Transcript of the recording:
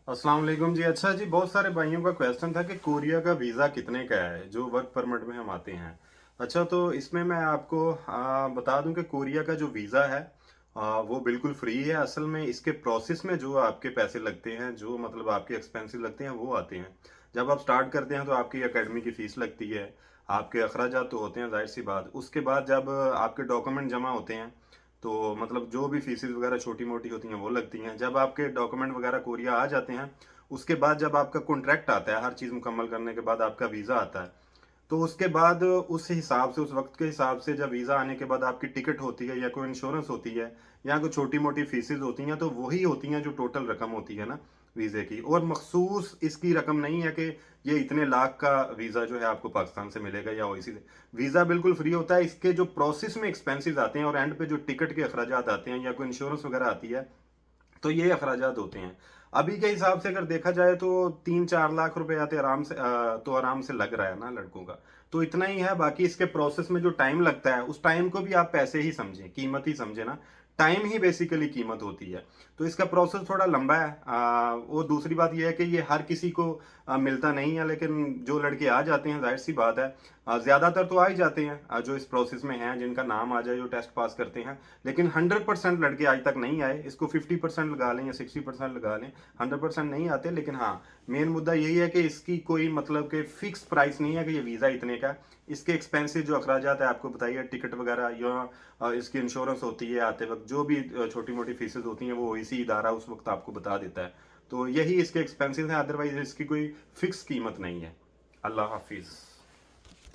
अस्सलाम वालेकुम जी। अच्छा जी, बहुत सारे भाइयों का क्वेश्चन था कि कोरिया का वीज़ा कितने का है जो वर्क परमिट में हम आते हैं। अच्छा, तो इसमें मैं आपको बता दूं कि कोरिया का जो वीज़ा है वो बिल्कुल फ्री है। असल में इसके प्रोसेस में जो आपके पैसे लगते हैं, जो मतलब आपके एक्सपेंसेस लगते हैं, वो आते हैं। जब आप स्टार्ट करते हैं तो आपकी एकेडमी की फ़ीस लगती है, आपके अखराजात तो होते हैं, ज़ाहिर सी बात। उसके बाद जब आपके डॉक्यूमेंट जमा होते हैं तो मतलब जो भी फीसेस वगैरह छोटी मोटी होती हैं वो लगती हैं। जब आपके डॉक्यूमेंट वगैरह कोरिया आ जाते हैं, उसके बाद जब आपका कॉन्ट्रैक्ट आता है, हर चीज़ मुकम्मल करने के बाद आपका वीज़ा आता है, तो उसके बाद उस हिसाब से, उस वक्त के हिसाब से, जब वीज़ा आने के बाद आपकी टिकट होती है या कोई इंश्योरेंस होती है या कोई छोटी मोटी फीसेज होती हैं, तो वही होती हैं जो टोटल रकम होती है ना वीज़े की। और मखसूस इसकी रकम नहीं है कि ये इतने लाख का वीज़ा जो है आपको पाकिस्तान से मिलेगा या ओईसी से। वीज़ा बिल्कुल फ्री होता है। इसके जो प्रोसेस में एक्सपेंसेस आते हैं और एंड पे जो टिकट के अखराजात आते हैं या कोई इंश्योरेंस वगैरह आती है, तो ये अखराजात होते हैं। अभी के हिसाब से अगर देखा जाए तो 3-4 लाख रुपए आते आराम से, तो आराम से लग रहा है ना लड़कों का। तो इतना ही है। बाकी इसके प्रोसेस में जो टाइम लगता है, उस टाइम को भी आप पैसे ही समझें, कीमत ही समझे ना। टाइम ही बेसिकली कीमत होती है। तो इसका प्रोसेस थोड़ा लंबा है। और दूसरी बात यह है कि ये हर किसी को मिलता नहीं है, लेकिन जो लड़के आ जाते हैं, जाहिर सी बात है, ज्यादातर तो आ ही जाते हैं, जो इस प्रोसेस में हैं, जिनका नाम आ जाए, जो टेस्ट पास करते हैं। लेकिन 100% लड़के आज तक नहीं आए। इसको 50% लगा लें या 60% लगा लें, 100% नहीं आते। लेकिन हाँ, मेन मुद्दा यही है कि इसकी कोई मतलब कि फिक्स प्राइस नहीं है कि ये वीज़ा इतने का। इसके एक्सपेंसिव जो अखराजात है आपको बताइए, टिकट वगैरह या इसकी इंश्योरेंस होती है आते वक्त, जो भी छोटी मोटी फीसेज होती हैं, वो इसी इदारा उस वक्त आपको बता देता है। तो यही इसके एक्सपेंसिव हैं, अदरवाइज इसकी कोई फिक्स कीमत नहीं है। अल्लाह हाफिज़।